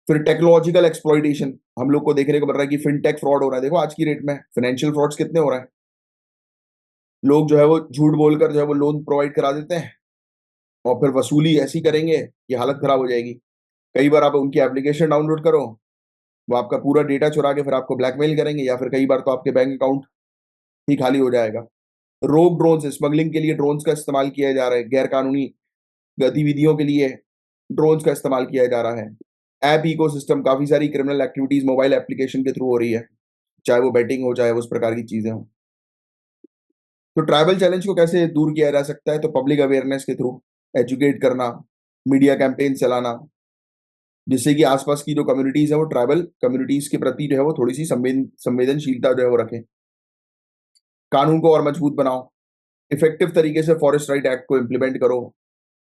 फिर टेक्नोलॉजिकल एक्सप्लॉइटेशन हम लोग को देखने को मिल रहा है कि फिनटेक फ्रॉड हो रहा है। देखो आज की डेट में फाइनेंशियल फ्रॉड्स कितने हो रहे हैं। लोग जो है वो झूठ बोलकर जो है वो लोन प्रोवाइड करा देते हैं और फिर वसूली ऐसी करेंगे कि हालत खराब हो जाएगी। कई बार आप उनकी एप्लीकेशन डाउनलोड करो, वो आपका पूरा डेटा चुरा के फिर आपको ब्लैकमेल करेंगे, या फिर कई बार तो आपके बैंक अकाउंट ही खाली हो जाएगा। रोग ड्रोन्स, स्मगलिंग के लिए ड्रोन्स का इस्तेमाल किया जा रहा है, गैर कानूनी गतिविधियों के लिए ड्रोन्स का इस्तेमाल किया जा रहा है। ऐप इकोसिस्टम, काफी सारी क्रिमिनल एक्टिविटीज मोबाइल एप्लीकेशन के थ्रू हो रही है, चाहे वो बेटिंग हो, चाहे उस प्रकार की चीजें हो। तो ट्राइबल चैलेंज को कैसे दूर किया जा सकता है? तो पब्लिक अवेयरनेस के थ्रू, एजुकेट करना, मीडिया कैंपेन चलाना, जिससे कि आसपास की जो कम्युनिटीज है वो ट्राइबल कम्युनिटीज के प्रति जो है वो थोड़ी सी संवेदनशीलता जो है वो रखें। कानून को और मजबूत बनाओ, इफेक्टिव तरीके से फॉरेस्ट राइट एक्ट को इम्प्लीमेंट करो,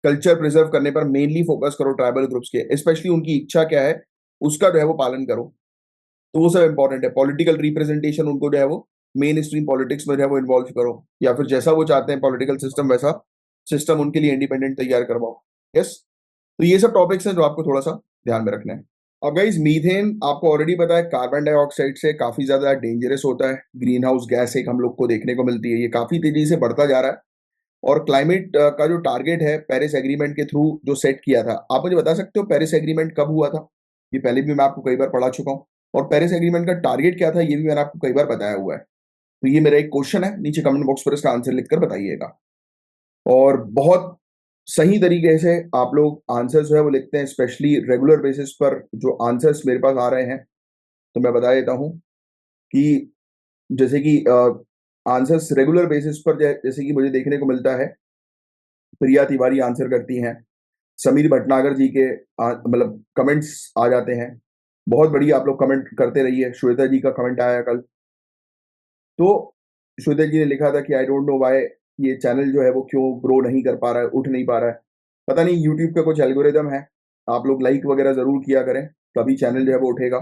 कल्चर प्रिजर्व करने पर मेनली फोकस करो ट्राइबल ग्रुप्स के, स्पेशली उनकी इच्छा क्या है उसका जो है वो पालन करो। तो वो सब इंपॉर्टेंट है। पॉलिटिकल रिप्रेजेंटेशन उनको जो है वो मेन स्ट्रीम पॉलिटिक्स में जो है वो इन्वॉल्व करो, या फिर जैसा वो चाहते हैं पॉलिटिकल सिस्टम वैसा सिस्टम उनके लिए इंडिपेंडेंट तैयार करवाओ। यस, तो ये सब टॉपिक्स हैं जो आपको थोड़ा सा ध्यान में रखना है। अब गाइस, मीथेन आपको ऑलरेडी पता है कार्बन डाइऑक्साइड से काफी ज्यादा डेंजरस होता है। ग्रीन हाउस गैस एक हम लोग को देखने को मिलती है, ये काफी तेजी से बढ़ता जा रहा है। और क्लाइमेट का जो टारगेट है पेरिस एग्रीमेंट के थ्रू जो सेट किया था, आप मुझे बता सकते हो पेरिस एग्रीमेमेंट कब हुआ था? ये पहले भी मैं आपको कई बार पढ़ा चुका हूँ। और पेरिस एग्रीमेंट का टारगेट क्या था ये भी मैंने आपको कई बार बताया हुआ है। तो ये मेरा एक क्वेश्चन है, नीचे कमेंट बॉक्स पर इसका आंसर लिखकर बताइएगा। और बहुत सही तरीके से आप लोग आंसर्स जो है वो लिखते हैं, स्पेशली रेगुलर बेसिस पर जो आंसर्स मेरे पास आ रहे हैं। तो मैं बता देता हूँ कि जैसे कि आंसर्स रेगुलर बेसिस पर जैसे कि मुझे देखने को मिलता है, प्रिया तिवारी आंसर करती हैं, समीर भटनागर जी के मतलब कमेंट्स आ जाते हैं। बहुत बढ़िया, आप लोग कमेंट करते रहिए। श्वेता जी का कमेंट आया कल, तो श्वेता जी ने लिखा था कि आई डोंट नो व्हाई ये चैनल जो है वो क्यों ग्रो नहीं कर पा रहा है, उठ नहीं पा रहा है। पता नहीं यूट्यूब का कुछ एल्गोरिदम है। आप लोग लाइक वगैरह जरूर किया करें, तभी चैनल जो है वो उठेगा।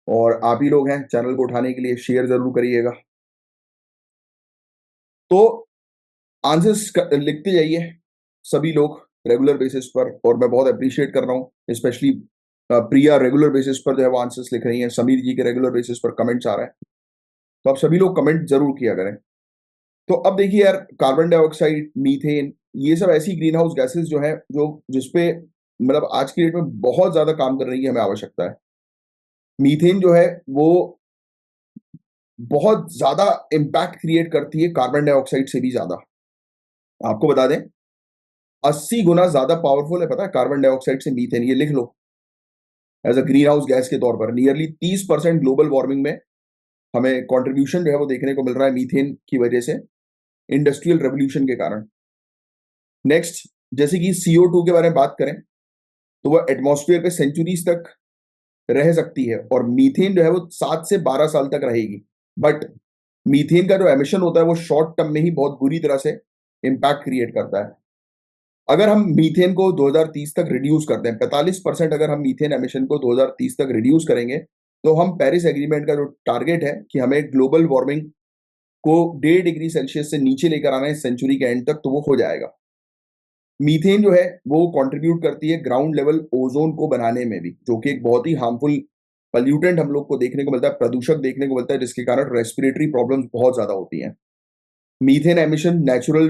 और आप ही लोग हैं चैनल को उठाने के लिए, शेयर जरूर करिएगा। तो आंसर्स लिखते जाइए सभी लोग रेगुलर बेसिस पर, और मैं बहुत अप्रिशिएट कर रहा हूँ। स्पेशली प्रिया रेगुलर बेसिस पर जो है वो आंसर्स लिख रही हैं, समीर जी के रेगुलर बेसिस पर कमेंट्स आ रहे हैं। तो आप सभी लोग कमेंट जरूर किया करें। तो अब देखिए यार, कार्बन डाइऑक्साइड, मीथेन, ये सब ऐसी ग्रीन हाउस गैसेस जो है जो जिसपे मतलब आज की डेट में बहुत ज्यादा काम करने की हमें आवश्यकता है। मीथेन जो है वो बहुत ज्यादा इम्पैक्ट क्रिएट करती है कार्बन डाइऑक्साइड से भी ज्यादा। आपको बता दें 80 गुना ज्यादा पावरफुल है, पता है, कार्बन डाइऑक्साइड से मीथेन। ये लिख लो as a greenhouse gas के तौर पर। नियरली 30% ग्लोबल वार्मिंग में हमें कंट्रीब्यूशन जो है वो देखने को मिल रहा है मीथेन की वजह से, इंडस्ट्रियल रेवोल्यूशन के कारण। नेक्स्ट, जैसे कि CO2 के बारे में बात करें तो वह एटमॉस्फेयर पे सेंचुरीज तक रह सकती है, और मीथेन जो है वो 7 से 12 साल तक रहेगी। बट मीथेन का जो एमिशन होता है वो शॉर्ट टर्म में ही बहुत बुरी तरह से इम्पैक्ट क्रिएट करता है। अगर हम मीथेन को 2030 तक रिड्यूस करते हैं, 45% अगर हम मीथेन एमिशन को 2030 तक रिड्यूस करेंगे, तो हम पेरिस एग्रीमेंट का जो टारगेट है कि हमें ग्लोबल वार्मिंग को 1.5 डिग्री सेल्सियस से नीचे लेकर आना है इस सेंचुरी के एंड तक, तो वो हो जाएगा। मीथेन जो है वो कंट्रीब्यूट करती है ग्राउंड लेवल ओजोन को बनाने में भी, जो कि एक बहुत ही हार्मफुल पल्यूटेंट हम लोग को देखने को मिलता है, प्रदूषक देखने को मिलता है, जिसके कारण रेस्पिरेटरी प्रॉब्लम्स बहुत ज्यादा होती हैं। मीथेन एमिशन नेचुरल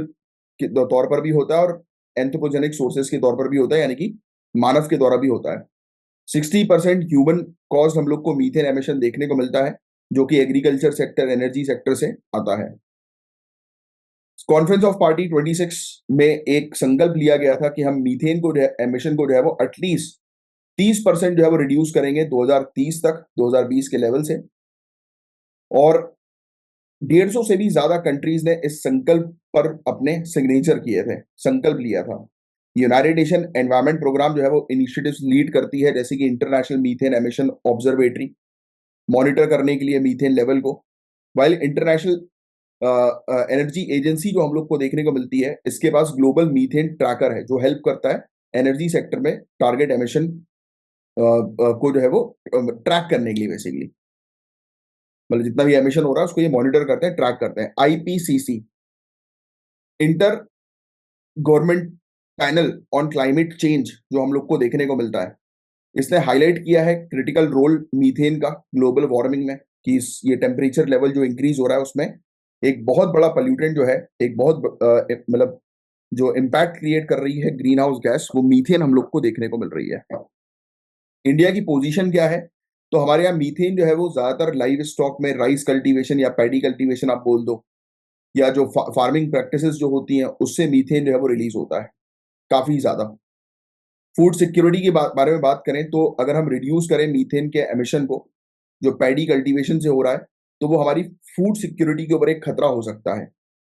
के तौर पर भी होता है और एंथ्रोपोजेनिक सोर्सेज के तौर पर भी होता है, यानी कि मानव के द्वारा भी होता है। 60% ह्यूमन कॉज हम लोग को मीथेन एमिशन देखने को मिलता है, जो कि एग्रीकल्चर सेक्टर, एनर्जी सेक्टर से आता है। कॉन्फ्रेंस ऑफ पार्टी 26 में एक संकल्प लिया गया था कि हम मीथेन को एमिशन को जो है वो एटलीस्ट 30% जो है वो रिड्यूस करेंगे 2030 तक, 2020 के लेवल से। और 150 से भी ज्यादा कंट्रीज ने इस संकल्प पर अपने सिग्नेचर किए थे, संकल्प लिया था। यूनाइटेड नेशन एनवायरमेंट प्रोग्राम जो है वो इनिशिएटिव्स लीड करती है, जैसे कि international methane emission observatory, monitor करने के लिए मीथेन लेवल को। वाइल इंटरनेशनल एनर्जी एजेंसी जो हम लोग को देखने को मिलती है, इसके पास ग्लोबल मीथेन ट्रैकर है जो हेल्प करता है एनर्जी सेक्टर में टारगेट एमिशन को जो है वो ट्रैक करने के लिए, बेसिकली मतलब जितना भी एमिशन हो रहा है उसको ये मॉनिटर करते हैं, ट्रैक करते हैं। IPCC, inter government panel on climate change, जो हम लोग को देखने को मिलता है, इसने हाईलाइट किया है क्रिटिकल रोल मीथेन का ग्लोबल वार्मिंग में, कि ये टेम्परेचर लेवल जो इंक्रीज हो रहा है उसमें एक बहुत बड़ा पोल्यूटेंट जो है, एक बहुत मतलब जो इम्पैक्ट क्रिएट कर रही है ग्रीन हाउस गैस, वो मीथेन हम लोग को देखने को मिल रही है। इंडिया की पोजीशन क्या है? तो हमारे यहाँ मीथेन जो है वो ज्यादातर लाइव स्टॉक में राइस कल्टीवेशन या पैडी कल्टीवेशन आप बोल दो, या जो फार्मिंग प्रैक्टिसेस जो होती हैं उससे मीथेन जो है वो रिलीज होता है काफी ज्यादा। फूड सिक्योरिटी के बारे में बात करें तो अगर हम रिड्यूस करें मीथेन के एमिशन को जो पैडी कल्टीवेशन से हो रहा है, तो वो हमारी फूड सिक्योरिटी के ऊपर एक खतरा हो सकता है।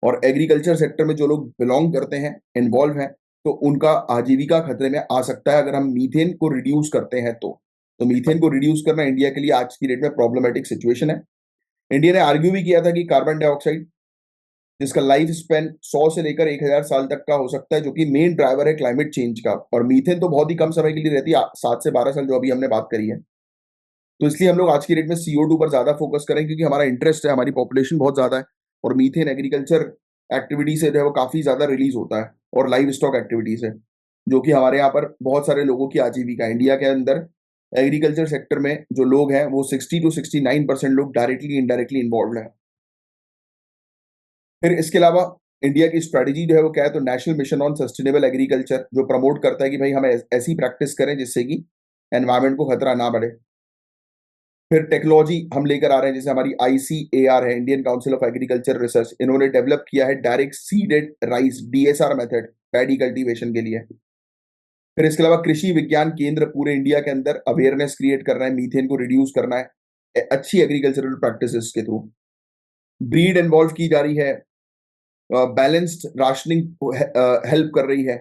और एग्रीकल्चर सेक्टर में जो लोग बिलोंग करते हैं, इन्वॉल्व हैं, तो उनका आजीविका खतरे में आ सकता है अगर हम मीथेन को रिड्यूस करते हैं तो मीथेन को रिड्यूस करना इंडिया के लिए आज की डेट में प्रॉब्लमेटिक सिचुएशन है। इंडिया ने आर्ग्यू भी किया था कि कार्बन डाइऑक्साइड, जिसका लाइफ स्पेन 100 से लेकर 1000 साल तक का हो सकता है, जो कि मेन ड्राइवर है क्लाइमेट चेंज का, और मीथेन तो बहुत ही कम समय के लिए रहती है, 7 से 12 साल, जो अभी हमने बात करी है। तो इसलिए हम लोग आज की डेट में CO2 पर ज्यादा फोकस करें, क्योंकि हमारा इंटरेस्ट है, हमारी पॉपुलेशन बहुत ज्यादा है, और मीथेन एग्रीकल्चर एक्टिविटी से जो है वो काफी ज्यादा रिलीज होता है, और लाइव स्टॉक एक्टिविटी से, जो कि हमारे यहाँ पर बहुत सारे लोगों की आजीविका है। इंडिया के अंदर एग्रीकल्चर सेक्टर में जो लोग हैं वो 60 to 69% लोग डायरेक्टली इनडायरेक्टली इन्वॉल्व है। फिर इसके अलावा इंडिया की स्ट्रेटेजी जो है वो क्या है, तो national mission on sustainable agriculture, जो प्रमोट करता है कि भाई हम ऐसी प्रैक्टिस करें जिससे कि एनवायरमेंट को खतरा ना बढ़े। फिर टेक्नोलॉजी हम लेकर आ रहे हैं, जैसे हमारी ICAR है, Indian council of agriculture research, इन्होंने डेवलप किया है direct seeded rice DSR method paddy cultivation के लिए। फिर इसके अलावा कृषि विज्ञान केंद्र पूरे इंडिया के अंदर अवेयरनेस क्रिएट कर रहे हैं, मीथेन को रिड्यूस करना है अच्छी एग्रीकल्चरल प्रैक्टिसेस के थ्रू। ब्रीड इन्वॉल्व की जा रही है, बैलेंस्ड राशनिंग हेल्प कर रही है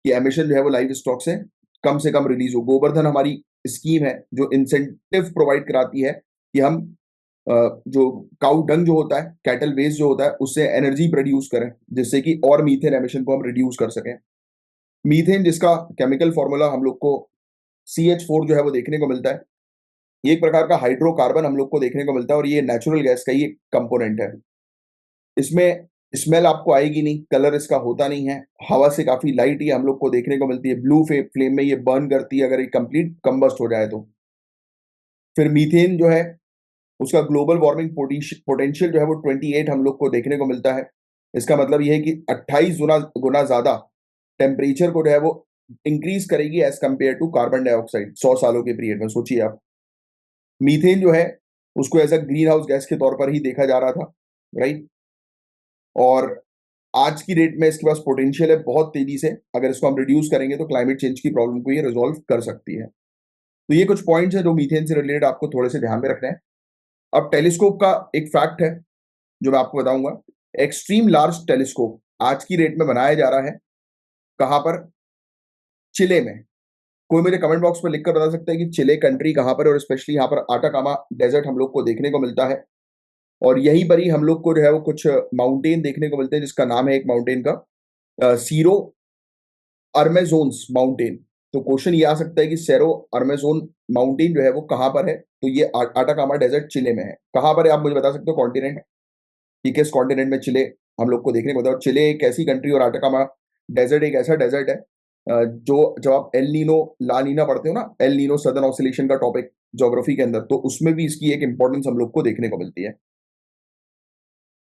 कि एमिशन जो है वो लाइव स्टॉक से कम रिलीज हो। गोवर्धन हमारी स्कीम है जो इंसेंटिव प्रोवाइड कराती है कि हम जो काउ डंग जो होता है, कैटल वेस्ट जो होता है, उससे एनर्जी प्रोड्यूस करें, जिससे कि और मीथेन एमिशन को हम रिड्यूस कर सकें। मीथेन जिसका केमिकल फॉर्मूला हम लोग को CH4 जो है वो देखने को मिलता है, ये एक प्रकार का हाइड्रोकार्बन हम लोग को देखने को मिलता है, और ये नेचुरल गैस का ही एक कंपोनेंट है। इसमें स्मेल आपको आएगी नहीं, कलर इसका होता नहीं है, हवा से काफी लाइट ही हम लोग को देखने को मिलती है, ब्लू फ्लेम में ये बर्न करती है अगर ये कंप्लीट कंबस्ट हो जाए तो। फिर मीथेन जो है उसका ग्लोबल वार्मिंग पोटेंशियल जो है वो 28 हम लोग को देखने को मिलता है। इसका मतलब ये है कि 28 गुना गुना ज्यादा टेम्परेचर को जो है वो इंक्रीज करेगी as compare to carbon dioxide 100 सालों के पीरियड में। सोचिए आप, मीथेन जो है उसको as a greenhouse gas के तौर पर ही देखा जा रहा था, राइट। और आज की डेट में इसके पास पोटेंशियल है बहुत तेजी से, अगर इसको हम रिड्यूस करेंगे तो क्लाइमेट चेंज की प्रॉब्लम को ये रिजॉल्व कर सकती है। तो ये कुछ पॉइंट्स हैं जो मीथेन से रिलेटेड आपको थोड़े से ध्यान में रखने हैं। अब टेलीस्कोप का एक फैक्ट है जो मैं आपको बताऊंगा। एक्सट्रीम लार्ज टेलीस्कोप आज की डेट में बनाया जा रहा है, कहां पर? चिले में। कोई मुझे कमेंट बॉक्स में लिखकर बता सकता है कि चिले कंट्री कहां पर है, और स्पेशली यहाँ पर आटाकामा डेजर्ट हम लोग को देखने को मिलता है, और यहीं पर ही हम लोग को जो है वो कुछ माउंटेन देखने को मिलते हैं, जिसका नाम है एक माउंटेन का सीरो अरमेजोन्स माउंटेन। तो क्वेश्चन ये आ सकता है कि सेरो अरमेजोन माउंटेन जो है वो कहाँ पर है, तो ये आटाकामा डेजर्ट चिले में है। कहाँ पर है आप मुझे बता सकते हो कॉन्टिनेंट, कि किस कॉन्टिनेंट में चिले हम लोग को देखने को मिलता है। और चिले एक ऐसी कंट्री और आटाकामा डेजर्ट एक ऐसा डेजर्ट है जो जब आप एल नीनो ला नीना पढ़ते हो ना, एल नीनो सदर्न ऑसिलेशन का टॉपिक ज्योग्राफी के अंदर, तो उसमें भी इसकी एक इंपॉर्टेंस हम लोग को देखने को मिलती है।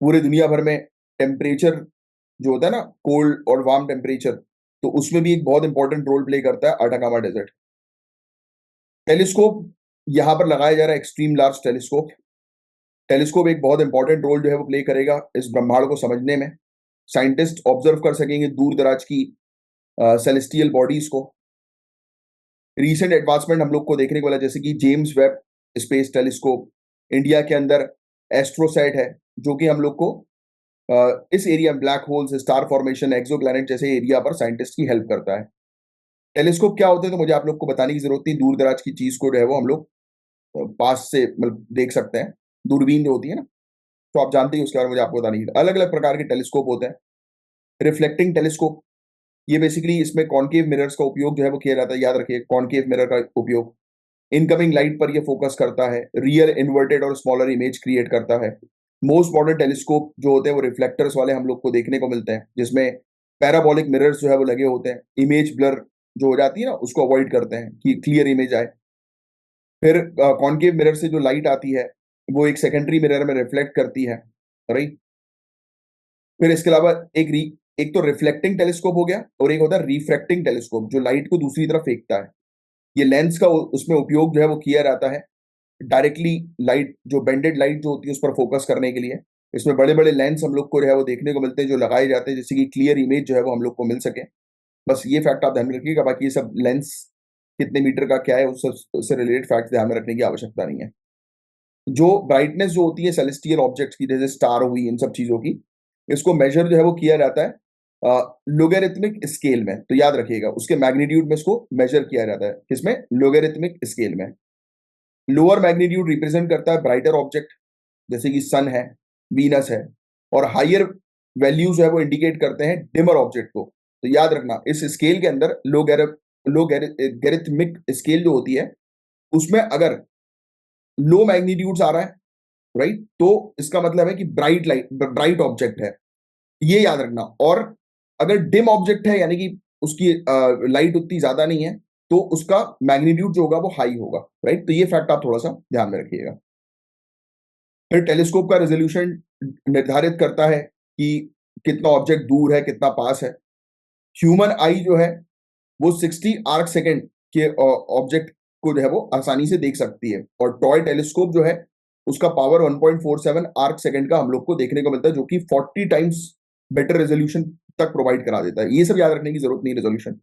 पूरे दुनिया भर में टेम्परेचर जो होता है ना, कोल्ड और वार्म टेम्परेचर, तो उसमें भी एक बहुत इंपॉर्टेंट रोल प्ले करता है अटाकामा डेजर्ट। टेलीस्कोप यहां पर लगाया जा रहा है, एक्सट्रीम लार्ज टेलीस्कोप। टेलीस्कोप एक बहुत इंपॉर्टेंट रोल जो है वो प्ले करेगा इस ब्रह्मांड को समझने में। साइंटिस्ट ऑब्जर्व कर सकेंगे दूर दराज की सेलेस्टियल बॉडीज को। रीसेंट एडवांसमेंट हम लोग को देखने को मिला, जैसे कि James Webb space telescope, India के अंदर एस्ट्रोसैट है, जो कि हम लोग को इस area black holes, star formation, exoplanet जैसे एरिया पर साइंटिस्ट की हेल्प करता है। टेलीस्कोप क्या होते हैं तो मुझे आप लोग को बताने की जरूरत नहीं, दूर दराज की चीज को जो है वो हम लोग पास से मतलब देख सकते हैं, दूरबीन जो होती है ना, तो आप जानते ही उसके बारे में मुझे आपको बताने की। अलग अलग प्रकार के टेलीस्कोप होते हैं। रिफ्लेक्टिंग टेलीस्कोप, ये बेसिकली इसमें कॉनकेव मिरर्स का उपयोग जो है वो किया जाता है, याद रखिए कॉनकेव मिरर का उपयोग। इनकमिंग लाइट पर ये फोकस करता है, रियल इन्वर्टेड और स्मॉलर इमेज क्रिएट करता है। मोस्ट मॉडर्न टेलीस्कोप जो होते हैं वो रिफ्लेक्टर्स वाले हम लोग को देखने को मिलते हैं, जिसमें पैराबोलिक मिरर्स जो है वो लगे होते हैं, इमेज ब्लर जो हो जाती है ना उसको अवॉइड करते हैं कि क्लियर इमेज आए। फिर कॉनकेव मिरर से जो लाइट आती है वो एक सेकेंडरी मिरर में रिफ्लेक्ट करती है, राइट। फिर इसके अलावा एक तो रिफ्लेक्टिंग टेलीस्कोप हो गया, और एक होता है रिफ्रैक्टिंग टेलीस्कोप जो लाइट को दूसरी तरफ फेंकता है। ये लेंस का उसमें उपयोग जो है वो किया जाता है डायरेक्टली लाइट, जो बेंडेड लाइट जो होती है उस पर फोकस करने के लिए। इसमें बड़े बड़े लेंस हम लोग को जो है वो देखने को मिलते हैं, जो लगाए जाते हैं जिससे कि क्लियर इमेज जो है वो हम लोग को मिल सके। बस ये फैक्ट आप ध्यान में रखिएगा, बाकी ये सब लेंस कितने मीटर का क्या है उससे रिलेटेड फैक्ट ध्यान में रखने की आवश्यकता नहीं है। जो ब्राइटनेस जो होती है सेलेस्टियल ऑब्जेक्ट्स की, जैसे स्टार हुई, इन सब चीजों की, इसको मेजर जो है वो किया जाता है लोगरिथमिक स्केल में। तो याद रखिएगा, उसके मैग्नीट्यूड में इसको मेजर किया जाता है, किसमें? लोगरिथमिक स्केल में। लोअर मैग्नीट्यूड रिप्रेजेंट करता है ब्राइटर ऑब्जेक्ट, जैसे कि सन है, वीनस है, और हायर वैल्यूज है वो इंडिकेट करते हैं डिमर ऑब्जेक्ट को। तो याद रखना, इस स्केल के अंदर लोगरिथमिक स्केल जो होती है, उसमें अगर लो मैग्नीट्यूड्स आ रहा है, राइट, तो इसका मतलब है कि ब्राइट ऑब्जेक्ट है, ये याद रखना। और अगर डिम ऑब्जेक्ट है, यानी कि उसकी लाइट उतनी ज्यादा नहीं है, तो उसका मैग्नीट्यूड जो होगा वो हाई होगा, राइट। तो ये फैक्ट आप थोड़ा सा ध्यान में रखिएगा। फिर टेलीस्कोप का रेजोल्यूशन निर्धारित करता है कि कितना ऑब्जेक्ट दूर है, कितना पास है। ह्यूमन आई जो है वो 60 आर्क सेकेंड के ऑब्जेक्ट को जो है वो आसानी से देख सकती है, और टॉय टेलीस्कोप जो है उसका पावर 1.47 आर्क सेकेंड का हम लोग को देखने को मिलता है, जो कि 40 टाइम्स बेटर रेजोल्यूशन तक प्रोवाइड करा देता है। ये सब याद रखने की जरूरत नहीं, रेजोल्यूशन।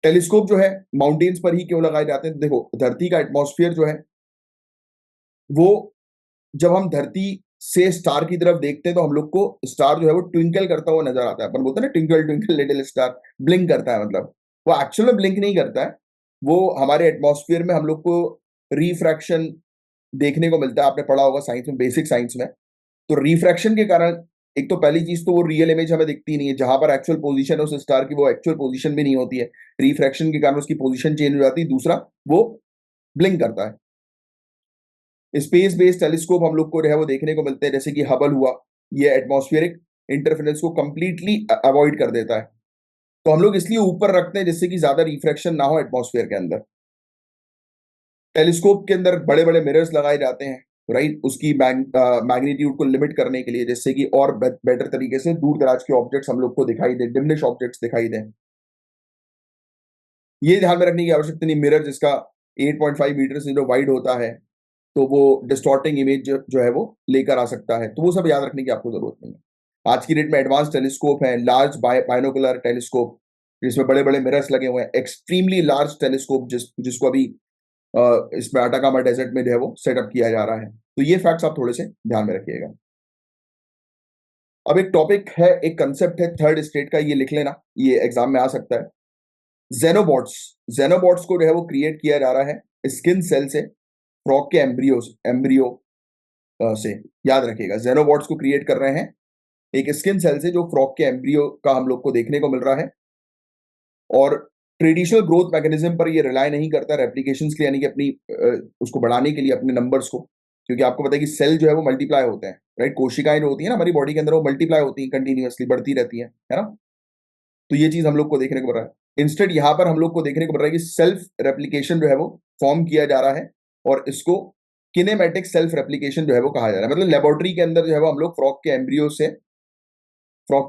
टेलीस्कोप जो है माउंटेन्स पर ही क्यों लगाए जाते हैं? देखो, धरती का एटमॉस्फेयर जो है वो, जब हम धरती से स्टार की तरफ देखते हैं तो हम लोग को स्टार जो है वो ट्विंकल करता हुआ नजर आता है। अपन बोलते हैं ना, twinkle twinkle little star, blink करता है। मतलब वो एक्चुअल में ब्लिंक नहीं करता है, वो हमारे एटमॉस्फेयर में हम लोग को रिफ्रैक्शन देखने को मिलता है। आपने पढ़ा होगा साइंस में, बेसिक साइंस में। तो रिफ्रैक्शन के कारण एक तो पहली चीज तो वो रियल इमेज हमें दिखती नहीं है, जहां पर एक्चुअल पोजीशन है उस स्टार की वो एक्चुअल पोजीशन भी नहीं होती है, रिफ्रैक्शन के कारण उसकी पोजीशन चेंज हो जाती है। दूसरा, वो ब्लिंक करता है। स्पेस बेस्ड टेलीस्कोप हम लोग को जो है वो देखने को मिलते हैं, जैसे कि हबल हुआ, ये एटमॉस्फेरिक इंटरफेरेंस को कंप्लीटली अवॉइड कर देता है। तो हम लोग इसलिए ऊपर रखते हैं जिससे कि ज्यादा रिफ्रैक्शन ना हो एटमॉस्फेयर के अंदर। टेलीस्कोप के अंदर बड़े बड़े मिरर्स लगाए जाते हैं, राइट, उसकी मैग्नीट्यूड को लिमिट करने के लिए, जिससे कि और बेटर तरीके से दूर दराज के ऑब्जेक्ट्स हम लोग को दिखाई दे, डिमनिश ऑब्जेक्ट्स दिखाई दें। ये ध्यान में रखने की आवश्यकता नहीं, मिरर जिसका 8.5 मीटर से जो वाइड होता है, तो वो डिस्टॉर्टिंग इमेज जो है वो लेकर आ सकता है। तो वो सब याद रखने की आपको जरूरत नहीं है। आज की डेट में एडवांस टेलीस्कोप है, लार्ज बाइनोकुलर टेलीस्कोप, जिसमें बड़े बड़े मिरर्स लगे हुए हैं, एक्सट्रीमली लार्ज टेलीस्कोप जिसको अभी इसमें अटाकामा डेजर्ट में जो है वो सेटअप किया जा रहा है। तो ये फैक्ट्स आप थोड़े से ध्यान में रखिएगा। अब एक टॉपिक है, एक कंसेप्ट है थर्ड स्टेट का, ये लिख लेना, ये एग्जाम में आ सकता है। जेनोबॉट्स, जेनोबॉट्स को जो है वो क्रिएट किया जा रहा है स्किन सेल से, फ्रॉग के एम्ब्रियो से। याद रखिएगा, जेनोबॉट्स को क्रिएट कर रहे हैं एक स्किन सेल से, जो फ्रॉग के एम्ब्रियो का हम लोग को देखने को मिल रहा है। और ट्रेडिशनल ग्रोथ मैकेनिज्म पर ये रिलाय नहीं करता रेप्लिकेशन के लिए, यानी कि अपनी उसको बढ़ाने के लिए अपने नंबर्स को, क्योंकि आपको पता है कि सेल जो है वो मल्टीप्लाई होते हैं, राइट। कोशिकाएं जो होती है ना हमारी बॉडी के अंदर, वो मल्टीप्लाई होती हैं, कंटिन्यूअसली बढ़ती रहती है ना। तो ये चीज हम लोग को देखने को मिल रहा है। इंस्टेड यहाँ पर हम लोग को देखने को मिल रहा है कि सेल्फ रेप्लिकेशन जो है वो फॉर्म किया जा रहा है, और इसको किनेमेटिक सेल्फ रेप्लिकेशन जो है वो कहा जा रहा है। मतलब लेबोरेटरी के अंदर जो है वो हम लोग फ्रॉग के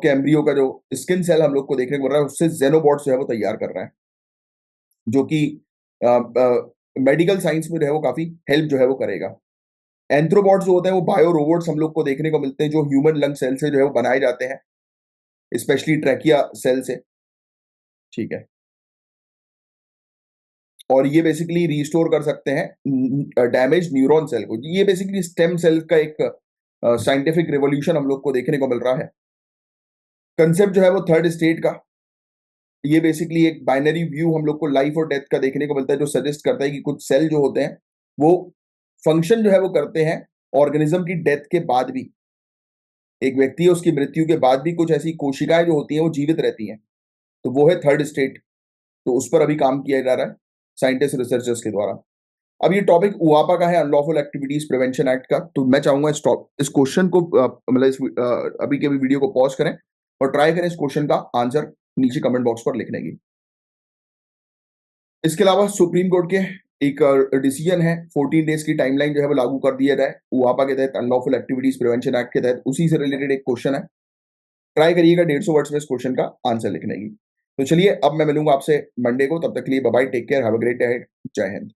एम्ब्रियो का जो स्किन सेल हम लोग को देखने को मिल रहा है, उससे जेनोबॉट्स जो है वो तैयार कर रहा है, जो कि मेडिकल साइंस में जो है वो काफी हेल्प जो है वो करेगा। एंथ्रोबॉट्स जो होते हैं वो बायो रोबोट्स हम लोग को देखने को मिलते हैं, जो ह्यूमन लंग सेल से जो है वो बनाए जाते हैं, स्पेशली ट्रैकिया सेल से। ठीक है। और ये बेसिकली रिस्टोर कर सकते हैं डैमेज न्यूरॉन सेल को। ये बेसिकली स्टेम सेल का एक साइंटिफिक रिवॉल्यूशन हम लोग को देखने को मिल रहा है। कंसेप्ट जो है वो थर्ड स्टेट का, ये बेसिकली एक बाइनरी व्यू हम लोग को लाइफ और डेथ का देखने को मिलता है, जो सजेस्ट करता है कि कुछ सेल जो होते हैं वो फंक्शन जो है वो करते हैं ऑर्गेनिज्म की डेथ के बाद भी। एक व्यक्ति है, उसकी मृत्यु के बाद भी कुछ ऐसी कोशिकाएं जो होती हैं वो जीवित रहती हैं, तो वो है थर्ड स्टेट। तो उस पर अभी काम किया जा रहा है साइंटिस्ट रिसर्चर्स के द्वारा। अब ये टॉपिक उआपा का है, अनलॉफुल एक्टिविटीज प्रिवेंशन एक्ट का। तो मैं चाहूंगा इस क्वेश्चन को मतलब अभी के भी वीडियो को पॉज करें और ट्राई करें इस क्वेश्चन का आंसर नीचे कमेंट बॉक्स पर लिखने की। इसके अलावा सुप्रीम कोर्ट के एक डिसीजन है, 14 डेज की टाइमलाइन जो है वो लागू कर दिया जाए उआपा के तहत, अनलॉफुल एक्टिविटीज प्रिवेंशन एक्ट के तहत। उसी से रिलेटेड एक क्वेश्चन है, ट्राई करिएगा 150 वर्ड्स में इस क्वेश्चन का आंसर लिखने की। तो चलिए, अब मैं मिलूंगा आपसे मंडे को, तब तक के लिए bye bye, take care, have a great day, जय हिंद।